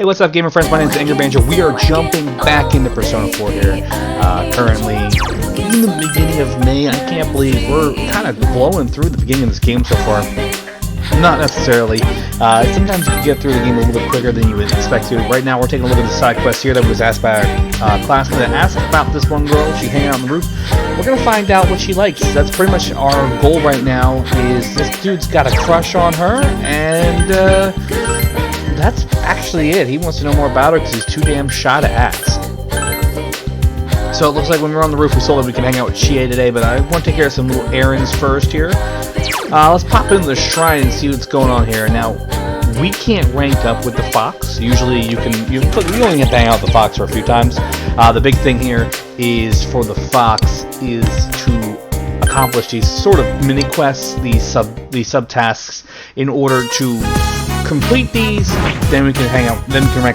What's up, gamer friends? My name is Angry Banjo. We are jumping back into Persona 4 here. Currently in the beginning of May. I can't believe we're kind of blowing through the beginning of this game so far. Not necessarily. Sometimes you can get through the game a little bit quicker than you would expect to. Right now, we're taking a look at the side quest here that was asked by our classmate that asked about this one girl. She's hanging out on the roof. We're going to find out what she likes. That's pretty much our goal right now, is this dude's got a crush on her, and that's actually it. He wants to know more about her because he's too damn shy to ask. So it looks like when we're on the roof, we saw that we can hang out with Chie today, but I want to take care of some little errands first here. Let's pop into the shrine and see what's going on here. Now, we can't rank up with the fox. Usually you only have to hang out with the fox for a few times. The big thing here is for the fox is to accomplish these sort of mini quests, these subtasks. In order to complete these, then we can rank up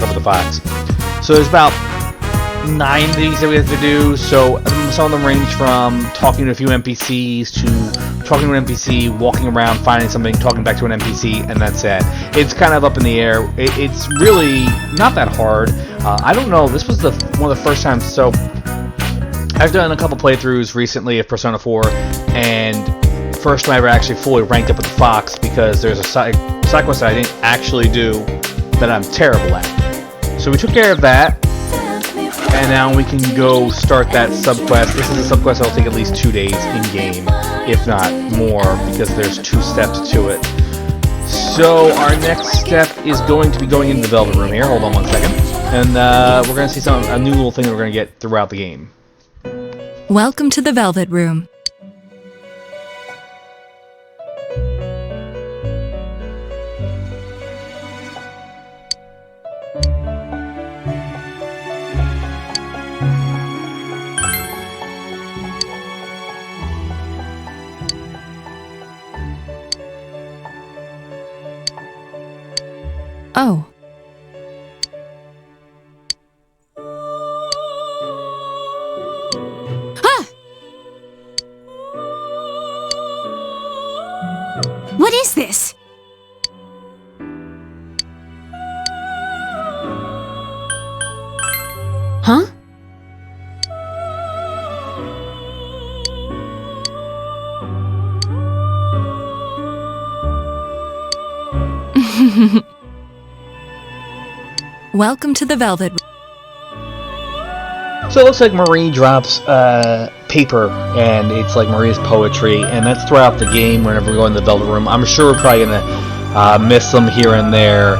with the fox. So there's about 9 of these that we have to do. So some of them range from talking to a few NPCs to talking to an NPC, walking around, finding something, talking back to an NPC, and that's it. It's kind of up in the air. It's really not that hard. I don't know. This was one of the first times. So I've done a couple playthroughs recently of Persona 4, and first time I ever actually fully ranked up with the fox, because there's a side quest that I didn't actually do that I'm terrible at. So we took care of that. And now we can go start that subquest. This is a subquest that'll take at least 2 days in-game, if not more, because there's 2 steps to it. So our next step is going to be going into the Velvet Room here. Hold on one second. And we're going to see a new little thing that we're going to get throughout the game. Welcome to the Velvet Room. Oh. Huh! What is this? Huh? Welcome to the Velvet Room. So it looks like Marie drops paper, and it's like Marie's poetry, and that's throughout the game whenever we go in the Velvet Room. I'm sure we're probably going to miss them here and there,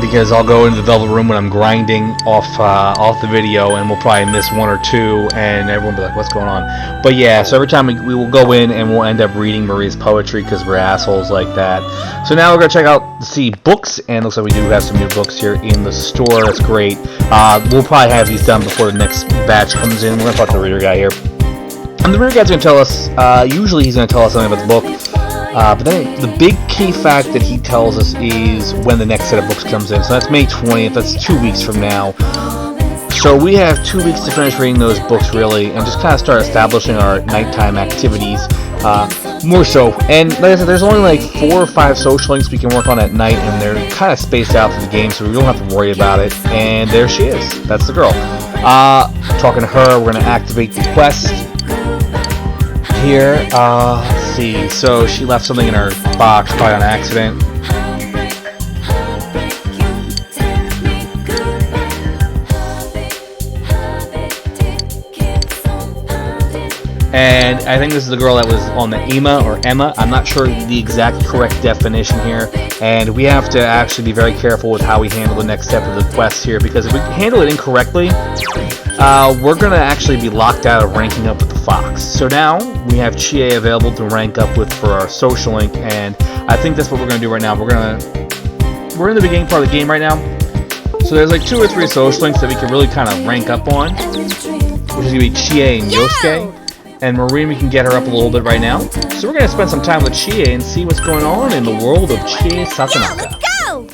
because I'll go into the Velvet Room when I'm grinding off the video, and we'll probably miss 1 or 2, and everyone will be like, what's going on? But yeah, so every time we will go in and we'll end up reading Marie's poetry, because we're assholes like that. So now we're going to check out to see books, and looks like we do have some new books here in the store. That's great. We'll probably have these done before the next batch comes in. We're going to talk to the reader guy here. And the reader guy's going to tell us, usually he's going to tell us something about the book. But then the big key fact that he tells us is when the next set of books comes in. So that's May 20th. That's 2 weeks from now. So we have 2 weeks to finish reading those books, really, and just kind of start establishing our nighttime activities. More so. And like I said, there's only like 4 or 5 social links we can work on at night, and they're kind of spaced out through the game, so we don't have to worry about it. And there she is. That's the girl. Talking to her, we're going to activate the quest here. Let's see. So she left something in her box, probably on accident. And I think this is the girl that was on the Emma. I'm not sure the exact correct definition here. And we have to actually be very careful with how we handle the next step of the quest here, because if we handle it incorrectly, we're going to actually be locked out of ranking up with the fox. So now we have Chie available to rank up with for our social link, and I think that's what we're going to do right now. We're in the beginning part of the game right now. So there's like 2 or 3 social links that we can really kind of rank up on, which is going to be Chie and Yosuke. And Marie, we can get her up a little bit right now. So we're going to spend some time with Chie and see what's going on in the world of Chie Satonaka. Let's go!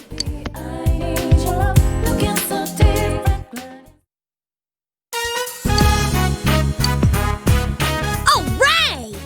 All right!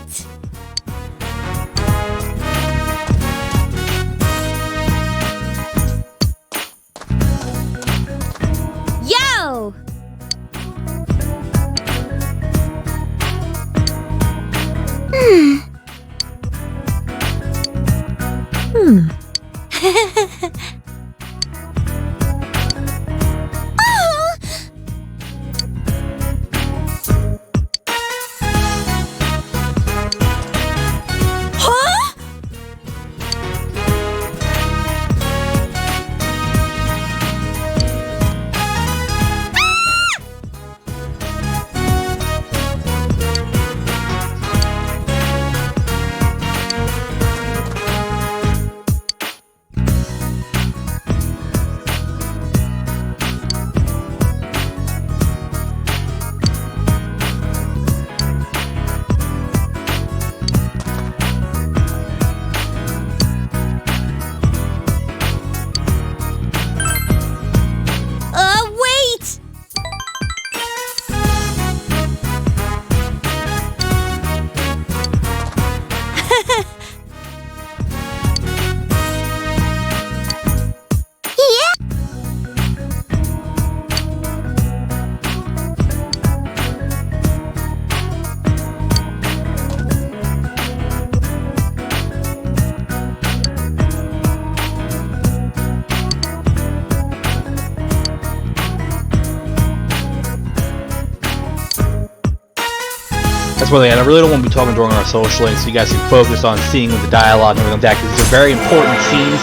really at. I really don't want to be talking during our social links, so you guys can focus on seeing the dialogue and everything like that, because these are very important scenes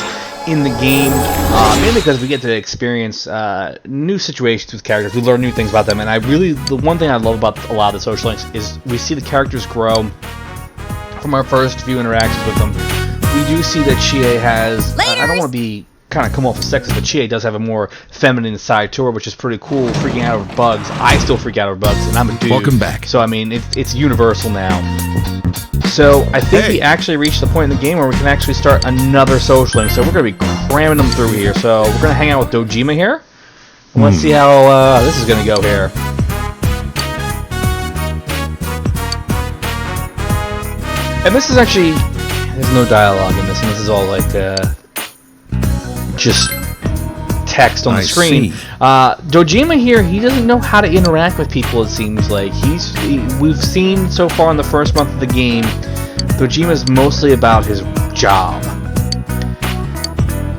in the game, mainly because we get to experience new situations with characters. We learn new things about them, and the one thing I love about a lot of the social links is we see the characters grow from our first few interactions with them. We do see that Chie has, I don't want to be kind of come off as sexist, but Chie does have a more feminine side to her, which is pretty cool. Freaking out over bugs. I still freak out over bugs, and I'm a dude. Welcome back. So, I mean, it's universal now. So, I think we actually reached the point in the game where we can actually start another social link. So, we're going to be cramming them through here. So, we're going to hang out with Dojima here. And let's see how this is going to go here. And this is actually, there's no dialogue in this, and this is all like just text on the screen. Dojima here, he doesn't know how to interact with people, it seems like. We've seen so far in the first month of the game, Dojima's mostly about his job.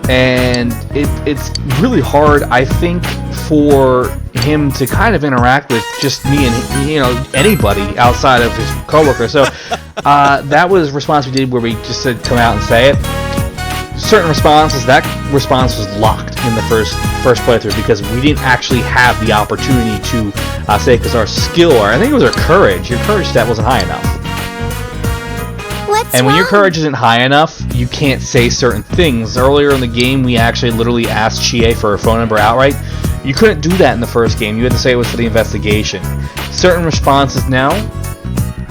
And it's really hard, I think, for him to kind of interact with just me and anybody outside of his coworker. So that was a response we did where we just said come out and say it. Certain responses, that response was locked in the first playthrough because we didn't actually have the opportunity to say it because our skill, or I think it was our courage. Your courage stat wasn't high enough. And when your courage isn't high enough, you can't say certain things. Earlier in the game, we actually literally asked Chie for her phone number outright. You couldn't do that in the first game. You had to say it was for the investigation. Certain responses now,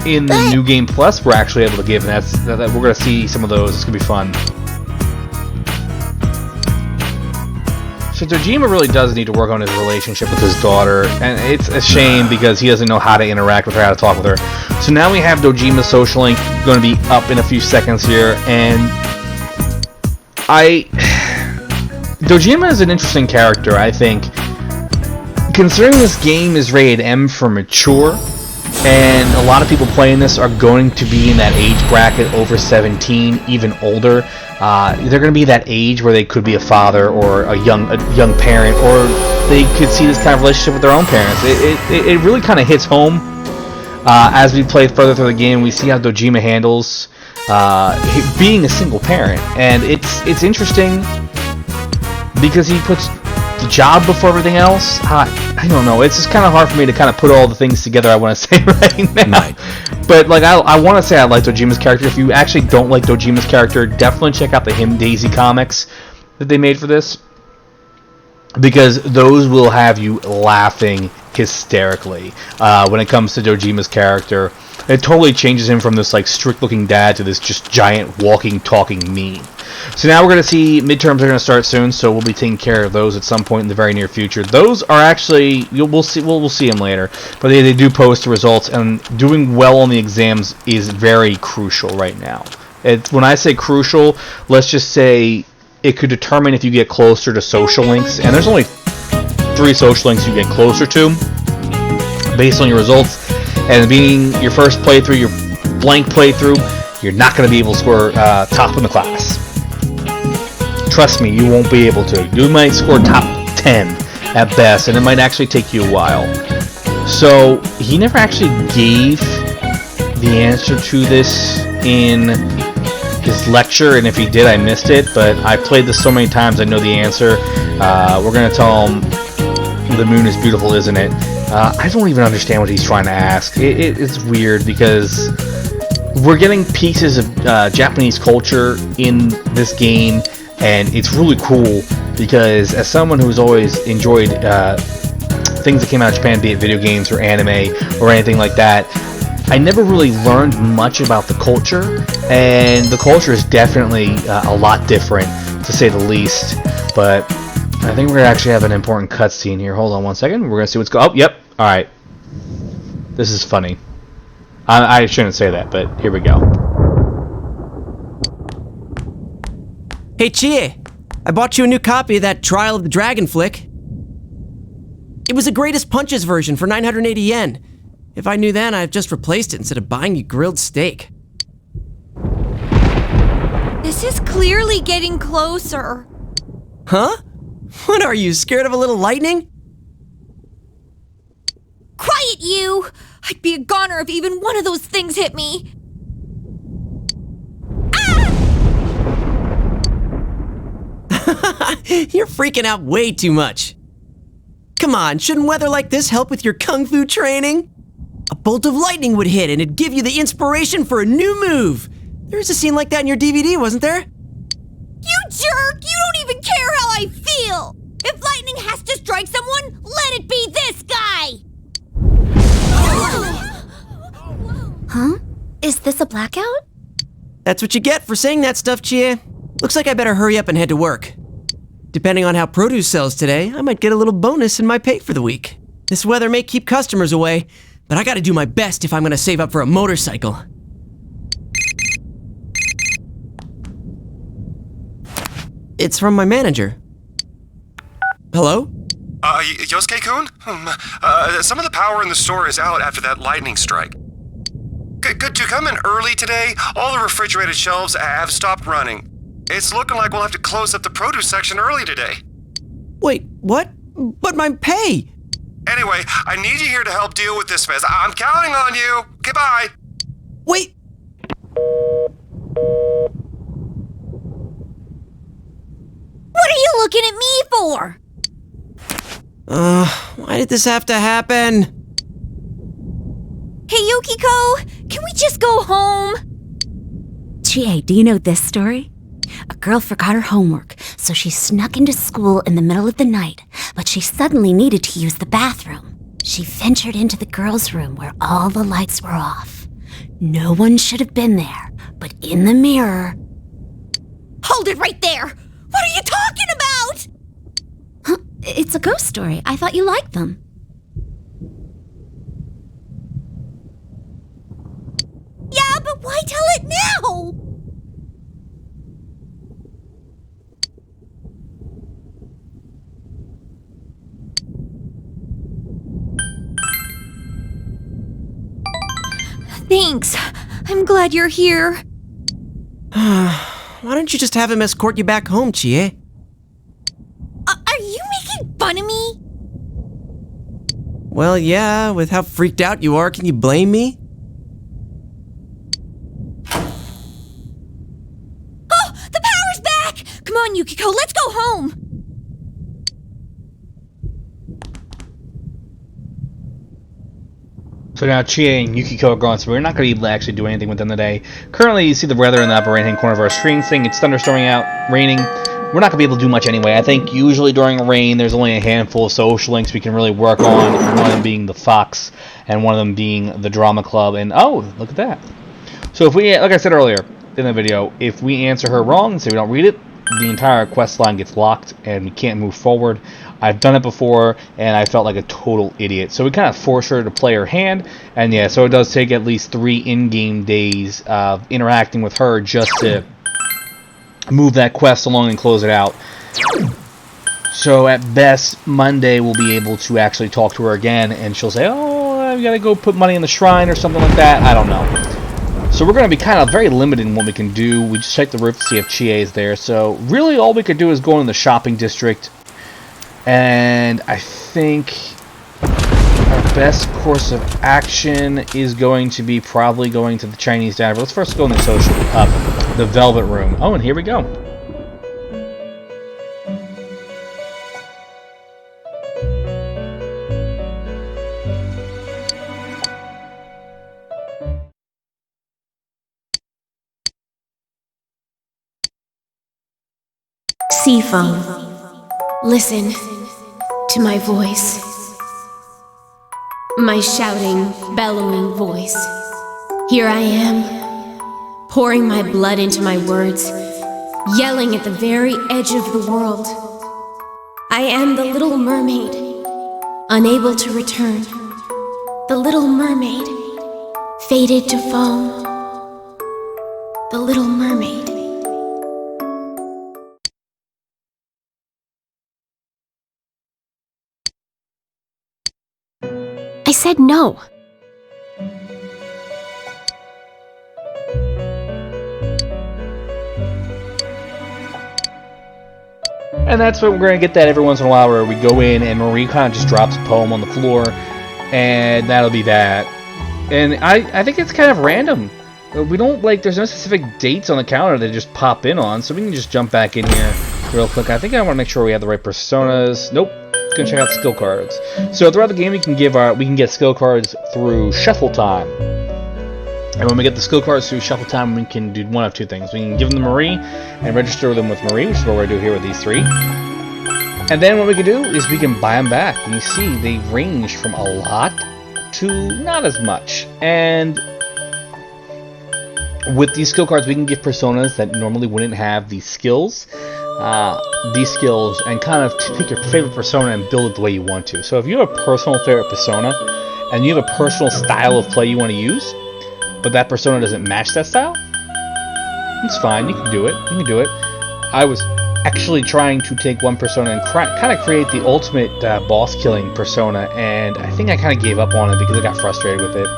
in the New Game Plus, we're actually able to give, and we're going to see some of those. It's going to be fun. So Dojima really does need to work on his relationship with his daughter, and it's a shame because he doesn't know how to interact with her, how to talk with her. So now we have Dojima's social link going to be up in a few seconds here, and Dojima is an interesting character, I think. Considering this game is rated M for mature, and a lot of people playing this are going to be in that age bracket over 17, even older. They're going to be that age where they could be a father or a young parent, or they could see this kind of relationship with their own parents. It really kind of hits home as we play further through the game. We see how Dojima handles being a single parent, and it's interesting because he puts the job before everything else. I don't know. It's just kind of hard for me to kind of put all the things together I want to say right now. Right. But like I want to say I like Dojima's character. If you actually don't like Dojima's character, definitely check out the Him Daisy comics that they made for this, because those will have you laughing hysterically when it comes to Dojima's character. It totally changes him from this like strict-looking dad to this just giant walking, talking meme. So now we're going to see midterms are going to start soon, so we'll be taking care of those at some point in the very near future. Those are actually we'll see them later, but they do post the results, and doing well on the exams is very crucial right now. When I say crucial, let's just say it could determine if you get closer to social links, and there's only 3 social links you get closer to based on your results. And being your first playthrough, your blank playthrough, you're not going to be able to score top in the class. Trust me, you won't be able to. You might score top 10 at best, and it might actually take you a while. So he never actually gave the answer to this in his lecture, and if he did, I missed it. But I played this so many times, I know the answer. We're going to tell him the moon is beautiful, isn't it? I don't even understand what he's trying to ask. It's weird because we're getting pieces of Japanese culture in this game, and it's really cool because as someone who's always enjoyed things that came out of Japan, be it video games or anime or anything like that, I never really learned much about the culture, and the culture is definitely a lot different, to say the least. But I think we're going to actually have an important cutscene here. Hold on one second. We're going to see what's going on. Oh, yep. Alright. This is funny. I shouldn't say that, but here we go. Hey, Chie. I bought you a new copy of that Trial of the Dragon flick. It was a Greatest Punches version for 980 yen. If I knew then, I'd have just replaced it instead of buying you grilled steak. This is clearly getting closer. Huh? What are you, scared of a little lightning? Quiet! Quiet, you! I'd be a goner if even one of those things hit me. You're freaking out way too much. Come on, shouldn't weather like this help with your kung fu training? A bolt of lightning would hit and it'd give you the inspiration for a new move. There's a scene like that in your DVD, wasn't there? You jerk! You don't even care how I feel! If lightning has to strike someone, let it be this guy! Huh? Is this a blackout? That's what you get for saying that stuff, Chie. Looks like I better hurry up and head to work. Depending on how produce sells today, I might get a little bonus in my pay for the week. This weather may keep customers away, but I gotta do my best if I'm gonna save up for a motorcycle. It's from my manager. Hello? Yosuke-kun? Some of the power in the store is out after that lightning strike. Could you come in early today? All the refrigerated shelves have stopped running. It's looking like we'll have to close up the produce section early today. Wait, what? But my pay! Anyway, I need you here to help deal with this mess. I'm counting on you. Goodbye. Wait! What are you looking at me for? Why did this have to happen? Hey, Yukiko, can we just go home? Chie, do you know this story? A girl forgot her homework, so she snuck into school in the middle of the night, but she suddenly needed to use the bathroom. She ventured into the girls' room where all the lights were off. No one should have been there, but in the mirror... Hold it right there! What are you talking about? Huh, it's a ghost story. I thought you liked them. Yeah, but why tell it now? Thanks. I'm glad you're here. Why don't you just have him escort you back home, Chie? Are you making fun of me? Well, yeah, with how freaked out you are, can you blame me? Oh, the power's back! Come on, Yukiko, let's go home! So now Chie and Yukiko are gone, so we're not going to be able to actually do anything with them today. Currently, you see the weather in the upper right-hand corner of our screen saying it's thunderstorming out, raining. We're not going to be able to do much anyway. I think usually during rain, there's only a handful of social links we can really work on, one of them being the Fox, and one of them being the Drama Club, and oh, look at that. So if we, like I said earlier in the video, if we answer her wrong and say we don't read it, the entire quest line gets locked and we can't move forward. I've done it before, and I felt like a total idiot. So we kind of force her to play her hand, and yeah, so it does take at least 3 in-game days of interacting with her just to move that quest along and close it out. So at best, Monday we'll be able to actually talk to her again, and she'll say, oh, I've got to go put money in the shrine or something like that. I don't know. So we're going to be kind of very limited in what we can do. We just checked the roof to see if Chie is there. So really all we could do is go in the shopping district. And I think our best course of action is going to be probably going to the Chinese diner. But let's first go in the social, the Velvet Room. Oh, and here we go. Seafoam, listen to my voice. My shouting, bellowing voice. Here I am, pouring my blood into my words, yelling at the very edge of the world. I am the Little Mermaid, unable to return. The Little Mermaid, fated to foam. The Little Mermaid. I said no. And that's what we're going to get that every once in a while, where we go in and Marie kind of just drops a poem on the floor, and that'll be that. And I think it's kind of random. We don't, like, there's no specific dates on the calendar that just pop in on, so we can just jump back in here real quick. I think I want to make sure we have the right personas. Nope. Gonna check out skill cards. So throughout the game, we can get skill cards through shuffle time. And when we get the skill cards through shuffle time, we can do one of two things. We can give them to Marie and register them with Marie, which is what we're gonna do here with these three. And then what we can do is we can buy them back. And you see, they range from a lot to not as much. And with these skill cards, we can give personas that normally wouldn't have these skills, and kind of pick your favorite persona and build it the way you want to. So if you have a personal favorite persona, and you have a personal style of play you want to use, but that persona doesn't match that style, it's fine. You can do it. You can do it. I was actually trying to take one persona and kind of create the ultimate boss killing persona, and I think I kind of gave up on it because I got frustrated with it.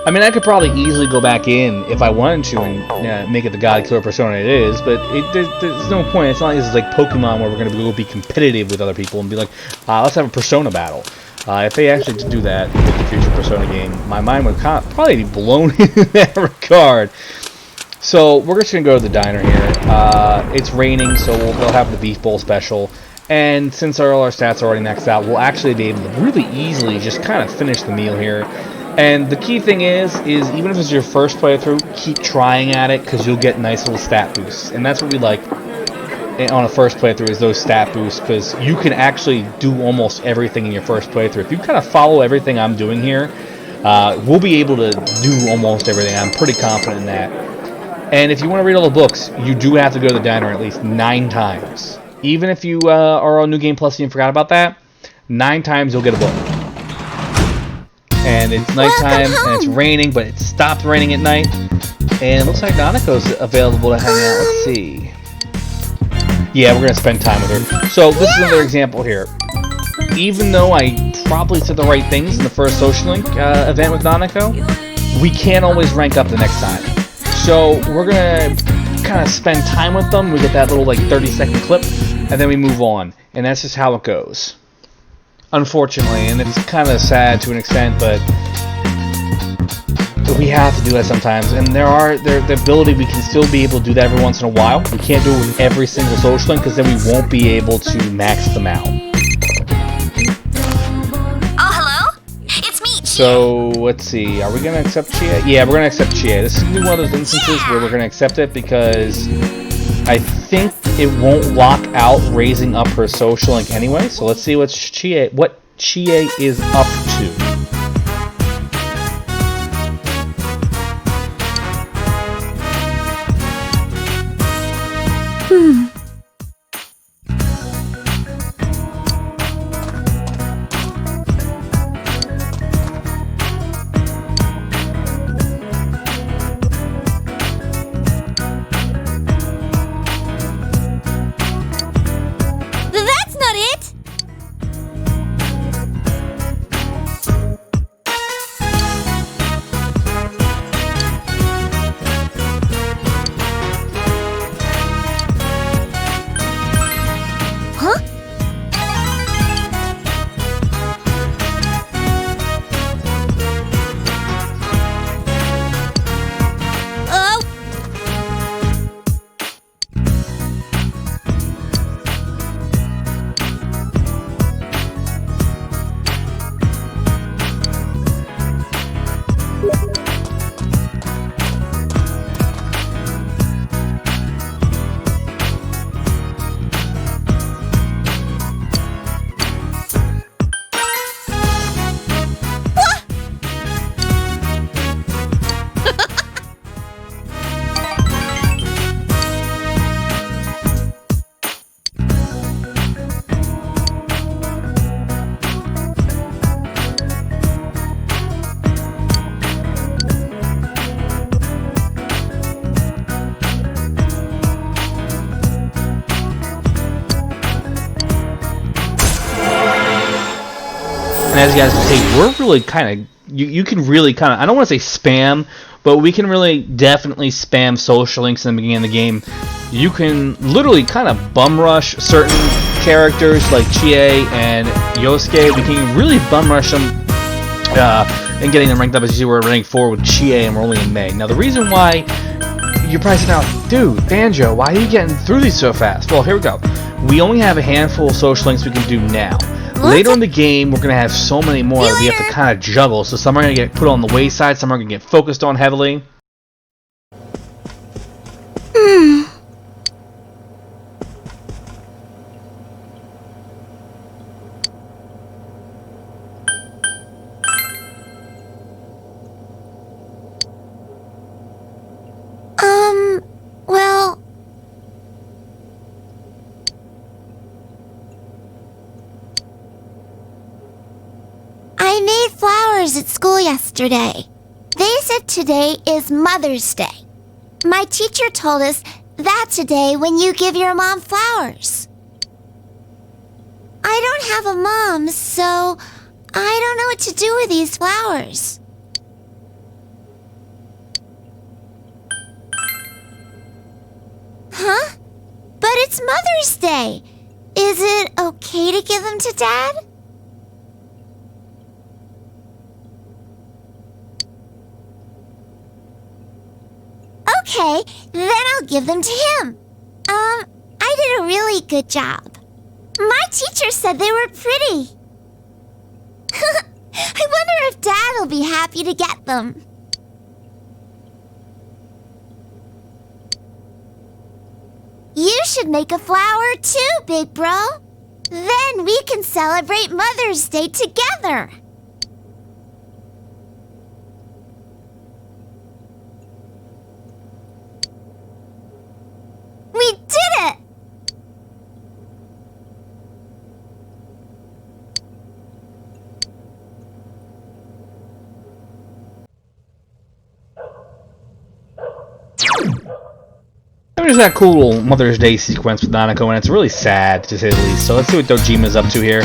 I mean, I could probably easily go back in if I wanted to and make it the God Killer persona it is, but there's no point. It's not like this is like Pokemon where we're going to go be competitive with other people and be like, let's have a persona battle. If they actually did do that with the future Persona game, my mind would probably be blown in that regard. So we're just going to go to the diner here. It's raining, so they'll have the beef bowl special. And since all our stats are already maxed out, we'll actually be able to really easily just kind of finish the meal here. And the key thing is even if it's your first playthrough, keep trying at it because you'll get nice little stat boosts. And that's what we like on a first playthrough, is those stat boosts, because you can actually do almost everything in your first playthrough. If you kind of follow everything I'm doing here, we'll be able to do almost everything. I'm pretty confident in that. And if you want to read all the books, you do have to go to the diner at least 9 times. Even if you are on New Game Plus and you forgot about that, 9 times you'll get a book. And it's nighttime, and it's raining, but it stopped raining at night. And it looks like Nanako's available to hang out. Let's see. Yeah, we're going to spend time with her. So this is another example here. Even though I probably said the right things in the first Social Link event with Nanako, we can't always rank up the next time. So we're going to kind of spend time with them. We get that little like 30-second clip, and then we move on. And that's just how it goes. Unfortunately, and it's kind of sad to an extent, but we have to do that sometimes. And the ability we can still be able to do that every once in a while. We can't do it with every single Social Link because then we won't be able to max them out. Oh, hello? It's me, Chie. So let's see. Are we gonna accept Chie? Yeah, we're gonna accept Chie. This is gonna be one of those instances where we're gonna accept it because I think it won't lock out raising up her Social Link anyway. So let's see what Chie is up to. That's not it! And as you guys can see, we're really kind of, you can really kind of, I don't want to say spam, but we can really definitely spam Social Links in the beginning of the game. You can literally kind of bum rush certain characters like Chie and Yosuke. We can really bum rush them and getting them ranked up. As you see, we're ranking 4 with Chie, and we're only in May. Now, the reason why you're probably saying now, dude, Banjo, why are you getting through these so fast? Well, here we go. We only have a handful of social links we can do now. Later in the game, we're going to have so many more that we have to kind of juggle. So some are going to get put on the wayside, some are going to get focused on heavily. Well... I made flowers at school yesterday. They said today is Mother's Day. My teacher told us that's a day when you give your mom flowers. I don't have a mom, so I don't know what to do with these flowers. Huh? But it's Mother's Day. Is it okay to give them to Dad? Okay, then I'll give them to him. I did a really good job. My teacher said they were pretty. I wonder if Dad will be happy to get them. You should make a flower too, big bro. Then we can celebrate Mother's Day together. We did it! There's that cool little Mother's Day sequence with Nanako, and it's really sad, to say the least. So let's see what Dojima's up to here.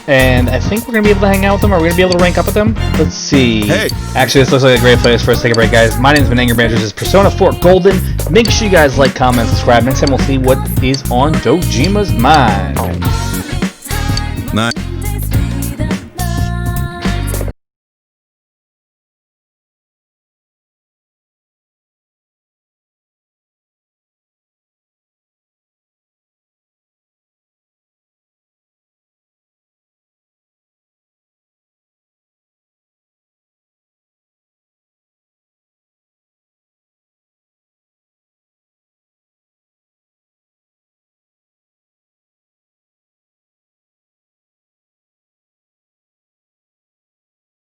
And I think we're going to be able to hang out with them. Are we going to be able to rank up with them? Let's see. Hey! Actually, this looks like a great place for us to take a break, guys. My name has been Angry Banjo. This is Persona 4 Golden. Make sure you guys like, comment, subscribe. Next time we'll see what is on Dojima's mind. Nice.